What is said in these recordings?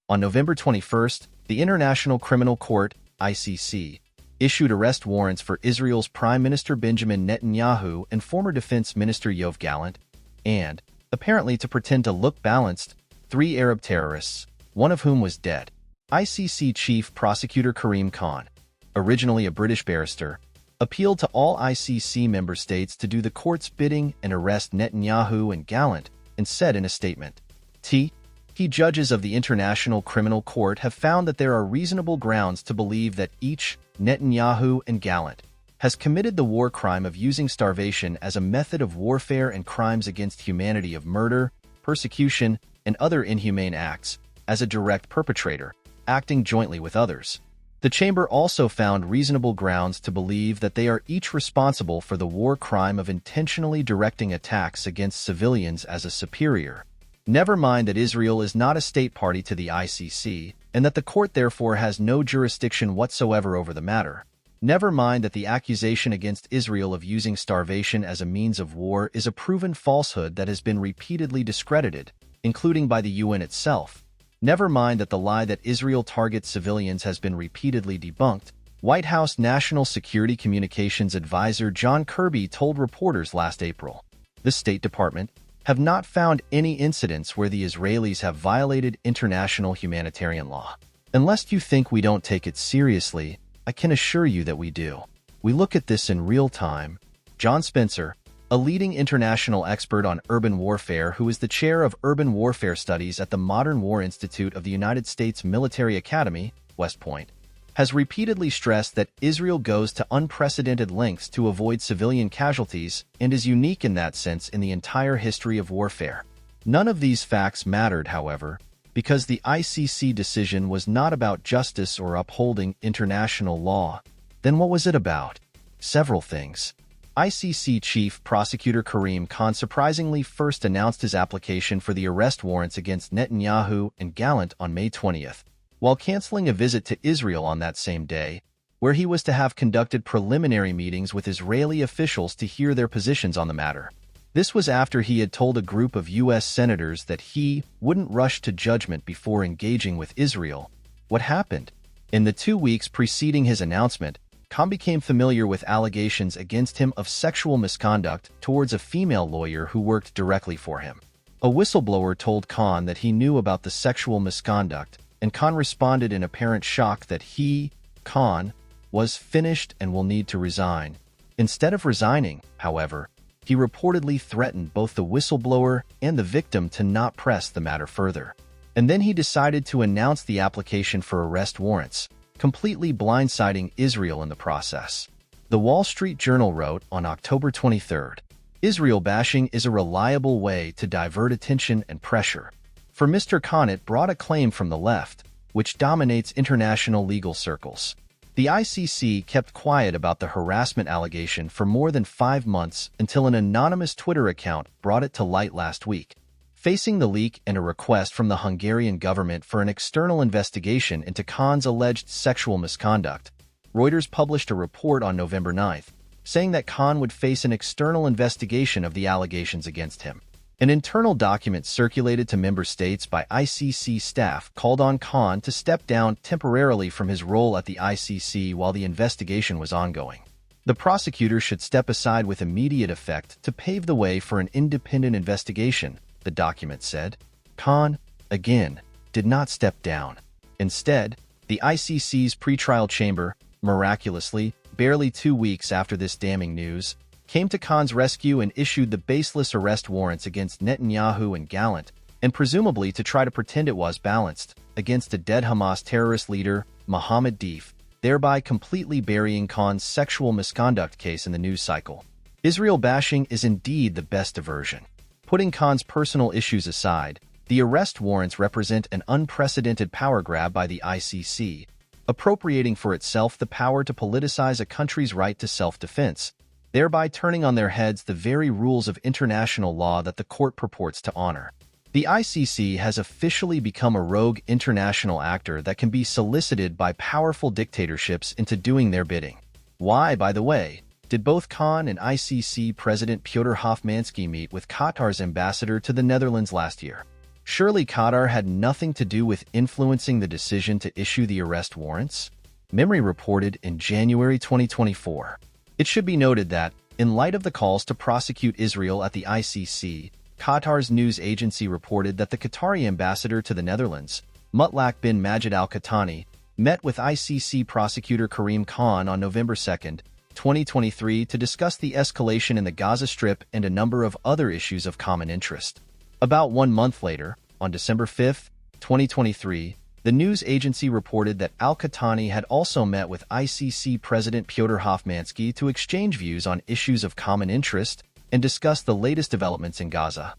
On November 21st, the International Criminal Court, ICC, issued arrest warrants for Israel's Prime Minister Benjamin Netanyahu and former Defense Minister Yoav Gallant, and, apparently to pretend to look balanced, 3 Arab terrorists, one of whom was dead. ICC Chief Prosecutor Karim Khan, originally a British barrister, appealed to all ICC member states to do the court's bidding and arrest Netanyahu and Gallant, and said in a statement, Key judges of the International Criminal Court have found that there are reasonable grounds to believe that each, Netanyahu and Gallant, has committed the war crime of using starvation as a method of warfare and crimes against humanity of murder, persecution, and other inhumane acts, as a direct perpetrator, acting jointly with others. The chamber also found reasonable grounds to believe that they are each responsible for the war crime of intentionally directing attacks against civilians as a superior. Never mind that Israel is not a state party to the ICC, and that the court therefore has no jurisdiction whatsoever over the matter. Never mind that the accusation against Israel of using starvation as a means of war is a proven falsehood that has been repeatedly discredited, including by the UN itself. Never mind that the lie that Israel targets civilians has been repeatedly debunked. White House National Security Communications Advisor John Kirby told reporters last April, the State Department have not found any incidents where the Israelis have violated international humanitarian law. Unless you think we don't take it seriously, I can assure you that we do. We look at this in real time. John Spencer, a leading international expert on urban warfare who is the chair of urban warfare studies at the Modern War Institute of the United States Military Academy, West Point, has repeatedly stressed that Israel goes to unprecedented lengths to avoid civilian casualties and is unique in that sense in the entire history of warfare. None of these facts mattered, however, because the ICC decision was not about justice or upholding international law. Then what was it about? Several things. ICC Chief Prosecutor Karim Khan surprisingly first announced his application for the arrest warrants against Netanyahu and Gallant on May 20th, while canceling a visit to Israel on that same day, where he was to have conducted preliminary meetings with Israeli officials to hear their positions on the matter. This was after he had told a group of U.S. senators that he wouldn't rush to judgment before engaging with Israel. What happened? In the 2 weeks preceding his announcement, Khan became familiar with allegations against him of sexual misconduct towards a female lawyer who worked directly for him. A whistleblower told Khan that he knew about the sexual misconduct, and Khan responded in apparent shock that he, Khan, was finished and will need to resign. Instead of resigning, however, he reportedly threatened both the whistleblower and the victim to not press the matter further. And then he decided to announce the application for arrest warrants, completely blindsiding Israel in the process. The Wall Street Journal wrote on October 23rd, Israel bashing is a reliable way to divert attention and pressure. For Mr. Khan, it brought a claim from the left, which dominates international legal circles. The ICC kept quiet about the harassment allegation for more than 5 months until an anonymous Twitter account brought it to light last week. Facing the leak and a request from the Hungarian government for an external investigation into Khan's alleged sexual misconduct, Reuters published a report on November 9th, saying that Khan would face an external investigation of the allegations against him. An internal document circulated to member states by ICC staff called on Khan to step down temporarily from his role at the ICC while the investigation was ongoing. The prosecutor should step aside with immediate effect to pave the way for an independent investigation, the document said. Khan, again, did not step down. Instead, the ICC's pretrial chamber, miraculously, barely 2 weeks after this damning news, came to Khan's rescue and issued the baseless arrest warrants against Netanyahu and Gallant, and presumably to try to pretend it was balanced, against a dead Hamas terrorist leader, Mohammed Deif, thereby completely burying Khan's sexual misconduct case in the news cycle. Israel bashing is indeed the best diversion. Putting Khan's personal issues aside, the arrest warrants represent an unprecedented power grab by the ICC, appropriating for itself the power to politicize a country's right to self-defense, thereby turning on their heads the very rules of international law that the court purports to honor. The ICC has officially become a rogue international actor that can be solicited by powerful dictatorships into doing their bidding. Why, by the way, did both Khan and ICC President Pyotr Hofmansky meet with Qatar's ambassador to the Netherlands last year? Surely Qatar had nothing to do with influencing the decision to issue the arrest warrants? Memory reported in January 2024. It should be noted that, in light of the calls to prosecute Israel at the ICC, Qatar's news agency reported that the Qatari ambassador to the Netherlands, Mutlaq bin Majid al-Qahtani, met with ICC prosecutor Karim Khan on November 2, 2023 to discuss the escalation in the Gaza Strip and a number of other issues of common interest. About 1 month later, on December 5, 2023, the news agency reported that al-Qahtani had also met with ICC President Pyotr Hofmansky to exchange views on issues of common interest and discuss the latest developments in Gaza.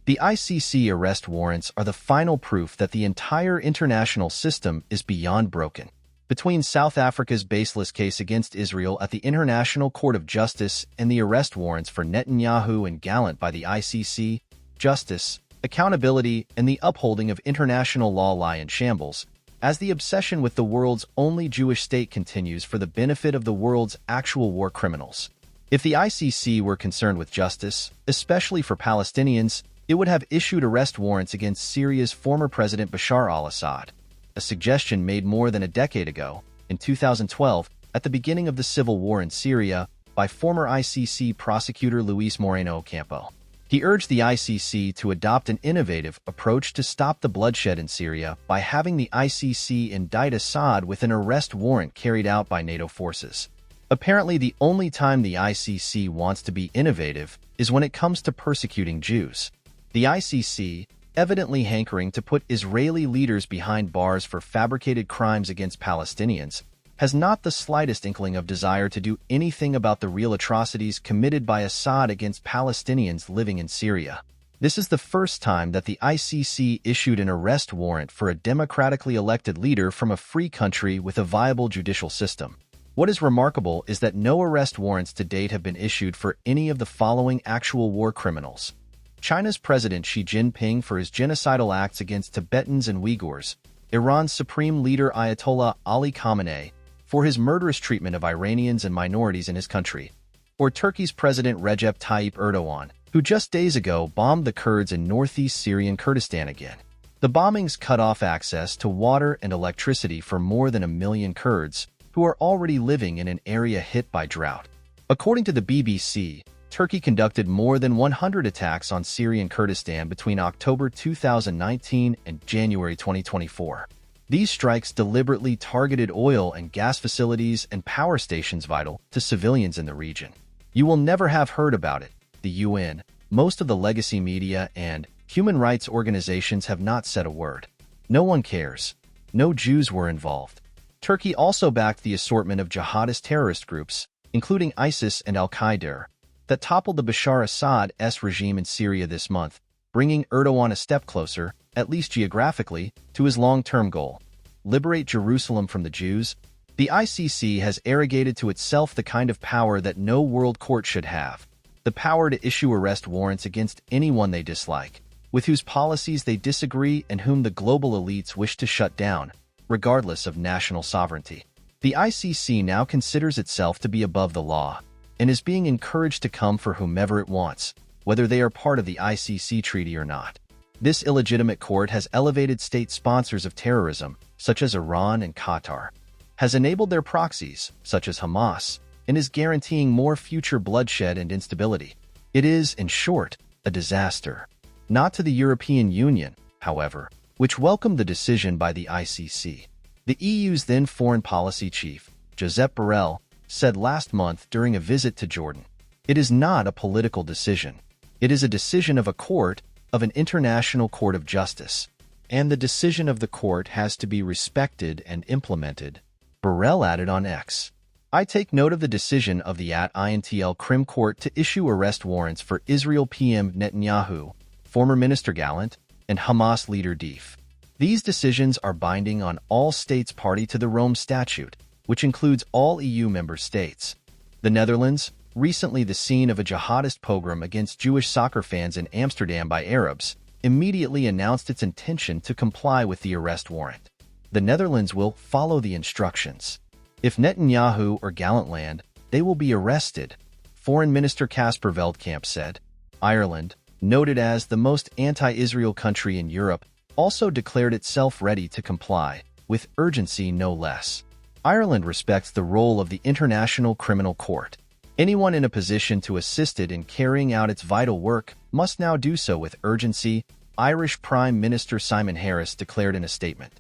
The ICC arrest warrants are the final proof that the entire international system is beyond broken. Between South Africa's baseless case against Israel at the International Court of Justice and the arrest warrants for Netanyahu and Gallant by the ICC, justice, accountability, and the upholding of international law lie in shambles, as the obsession with the world's only Jewish state continues for the benefit of the world's actual war criminals. If the ICC were concerned with justice, especially for Palestinians, it would have issued arrest warrants against Syria's former president Bashar al-Assad, a suggestion made more than a decade ago, in 2012, at the beginning of the civil war in Syria, by former ICC prosecutor Luis Moreno Ocampo. He urged the ICC to adopt an innovative approach to stop the bloodshed in Syria by having the ICC indict Assad with an arrest warrant carried out by NATO forces. Apparently, the only time the ICC wants to be innovative is when it comes to persecuting Jews. The ICC, evidently hankering to put Israeli leaders behind bars for fabricated crimes against Palestinians, has not the slightest inkling of desire to do anything about the real atrocities committed by Assad against Palestinians living in Syria. This is the first time that the ICC issued an arrest warrant for a democratically elected leader from a free country with a viable judicial system. What is remarkable is that no arrest warrants to date have been issued for any of the following actual war criminals: China's President Xi Jinping for his genocidal acts against Tibetans and Uyghurs, Iran's Supreme Leader Ayatollah Ali Khamenei for his murderous treatment of Iranians and minorities in his country, or Turkey's President Recep Tayyip Erdogan, who just days ago bombed the Kurds in northeast Syrian Kurdistan again. The bombings cut off access to water and electricity for more than 1 million Kurds, who are already living in an area hit by drought. According to the BBC, Turkey conducted more than 100 attacks on Syrian Kurdistan between October 2019 and January 2024. These strikes deliberately targeted oil and gas facilities and power stations vital to civilians in the region. You will never have heard about it. The UN, most of the legacy media, and human rights organizations have not said a word. No one cares. No Jews were involved. Turkey also backed the assortment of jihadist terrorist groups, including ISIS and al-Qaeda, that toppled the Bashar Assad's regime in Syria this month, bringing Erdogan a step closer, at least geographically, to his long-term goal: liberate Jerusalem from the Jews. The ICC has arrogated to itself the kind of power that no world court should have: the power to issue arrest warrants against anyone they dislike, with whose policies they disagree and whom the global elites wish to shut down, regardless of national sovereignty. The ICC now considers itself to be above the law, and is being encouraged to come for whomever it wants, whether they are part of the ICC treaty or not. This illegitimate court has elevated state sponsors of terrorism, such as Iran and Qatar, has enabled their proxies, such as Hamas, and is guaranteeing more future bloodshed and instability. It is, in short, a disaster. Not to the European Union, however, which welcomed the decision by the ICC. The EU's then foreign policy chief, Josep Borrell, said last month during a visit to Jordan, "It is not a political decision. It is a decision of a court, of an international court of justice. And the decision of the court has to be respected and implemented," Borrell added on X. "I take note of the decision of the INTL Crim Court to issue arrest warrants for Israel PM Netanyahu, former Minister Gallant, and Hamas leader Deif. These decisions are binding on all states party to the Rome Statute, which includes all EU member states. The Netherlands, recently the scene of a jihadist pogrom against Jewish soccer fans in Amsterdam by Arabs, immediately announced its intention to comply with the arrest warrant. The Netherlands will follow the instructions. If Netanyahu or Gallant land, they will be arrested," Foreign Minister Casper Veldkamp said. Ireland, noted as the most anti-Israel country in Europe, also declared itself ready to comply, with urgency no less. Ireland respects the role of the International Criminal Court. Anyone in a position to assist it in carrying out its vital work must now do so with urgency, Irish Prime Minister Simon Harris declared in a statement.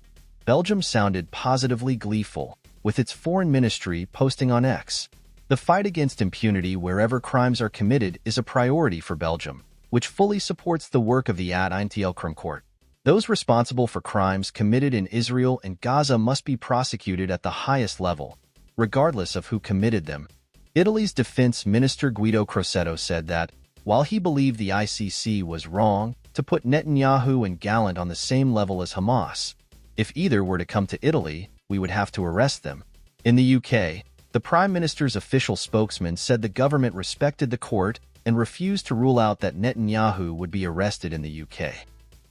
Belgium sounded positively gleeful, with its foreign ministry posting on X. The fight against impunity wherever crimes are committed is a priority for Belgium, which fully supports the work of the INTL Court. Those responsible for crimes committed in Israel and Gaza must be prosecuted at the highest level, regardless of who committed them. Italy's Defense Minister Guido Crosetto said that, while he believed the ICC was wrong to put Netanyahu and Gallant on the same level as Hamas, if either were to come to Italy, we would have to arrest them. In the UK, the Prime Minister's official spokesman said the government respected the court and refused to rule out that Netanyahu would be arrested in the UK.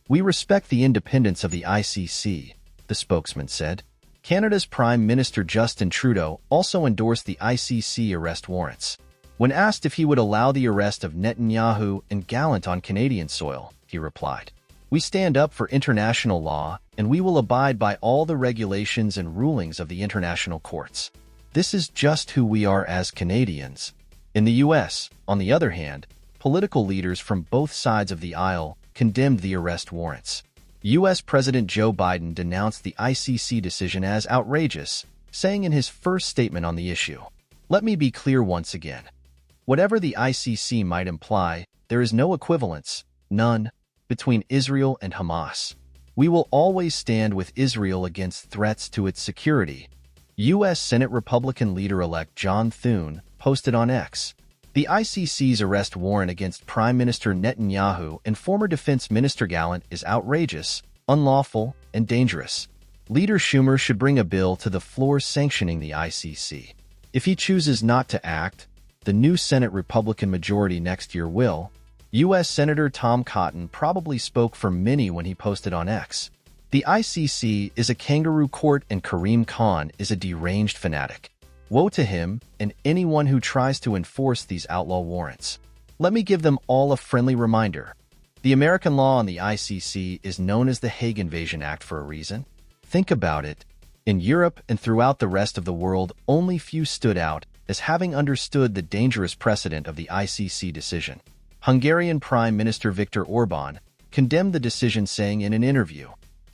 "We respect the independence of the ICC," the spokesman said. Canada's Prime Minister Justin Trudeau also endorsed the ICC arrest warrants. When asked if he would allow the arrest of Netanyahu and Gallant on Canadian soil, he replied, "We stand up for international law, and we will abide by all the regulations and rulings of the international courts. This is just who we are as Canadians." In the U.S., on the other hand, political leaders from both sides of the aisle condemned the arrest warrants. U.S. President Joe Biden denounced the ICC decision as outrageous, saying in his first statement on the issue, "Let me be clear once again. Whatever the ICC might imply, there is no equivalence, none, between Israel and Hamas. We will always stand with Israel against threats to its security." U.S. Senate Republican leader-elect John Thune posted on X, "The ICC's arrest warrant against Prime Minister Netanyahu and former Defense Minister Gallant is outrageous, unlawful, and dangerous. Leader Schumer should bring a bill to the floor sanctioning the ICC. If he chooses not to act, the new Senate Republican majority next year will." U.S. Senator Tom Cotton probably spoke for many when he posted on X, "The ICC is a kangaroo court and Kareem Khan is a deranged fanatic. Woe to him and anyone who tries to enforce these outlaw warrants. Let me give them all a friendly reminder. The American law on the ICC is known as the Hague Invasion Act for a reason. Think about it. In Europe and throughout the rest of the world, only few stood out as having understood the dangerous precedent of the ICC decision." Hungarian Prime Minister Viktor Orban condemned the decision, saying in an interview,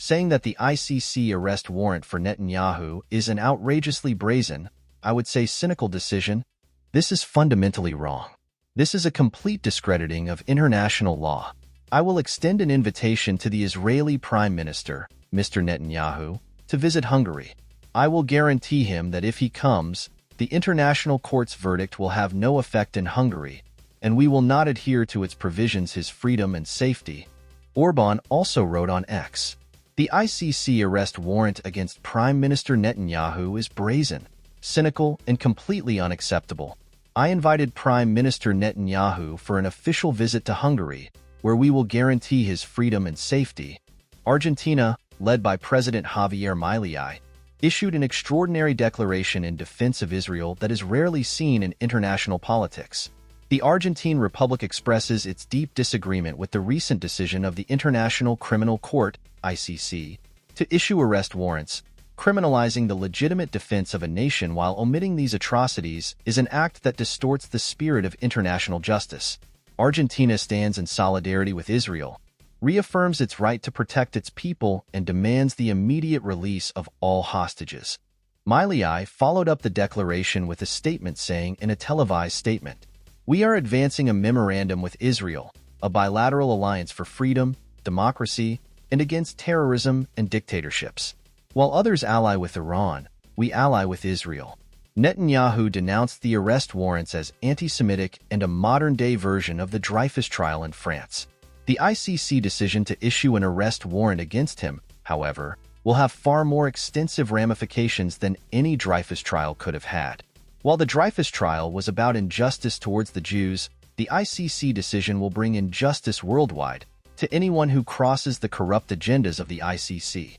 that the ICC arrest warrant for Netanyahu is an outrageously brazen, I would say cynical decision. "This is fundamentally wrong. This is a complete discrediting of international law. I will extend an invitation to the Israeli Prime Minister, Mr. Netanyahu, to visit Hungary. I will guarantee him that if he comes, the international court's verdict will have no effect in Hungary, and we will not adhere to its provisions his freedom and safety." Orban also wrote on X, "The ICC arrest warrant against Prime Minister Netanyahu is brazen, cynical, and completely unacceptable. I invited Prime Minister Netanyahu for an official visit to Hungary, where we will guarantee his freedom and safety." Argentina, led by President Javier Milei, issued an extraordinary declaration in defense of Israel that is rarely seen in international politics. The Argentine Republic expresses its deep disagreement with the recent decision of the International Criminal Court, ICC, to issue arrest warrants. Criminalizing the legitimate defense of a nation while omitting these atrocities is an act that distorts the spirit of international justice. Argentina stands in solidarity with Israel, reaffirms its right to protect its people, and demands the immediate release of all hostages. Milei followed up the declaration with a statement saying in a televised statement, "We are advancing a memorandum with Israel, a bilateral alliance for freedom, democracy, and against terrorism and dictatorships. While others ally with Iran, we ally with Israel." Netanyahu denounced the arrest warrants as anti-Semitic and a modern-day version of the Dreyfus trial in France. The ICC decision to issue an arrest warrant against him, however, will have far more extensive ramifications than any Dreyfus trial could have had. While the Dreyfus trial was about injustice towards the Jews, the ICC decision will bring injustice worldwide to anyone who crosses the corrupt agendas of the ICC.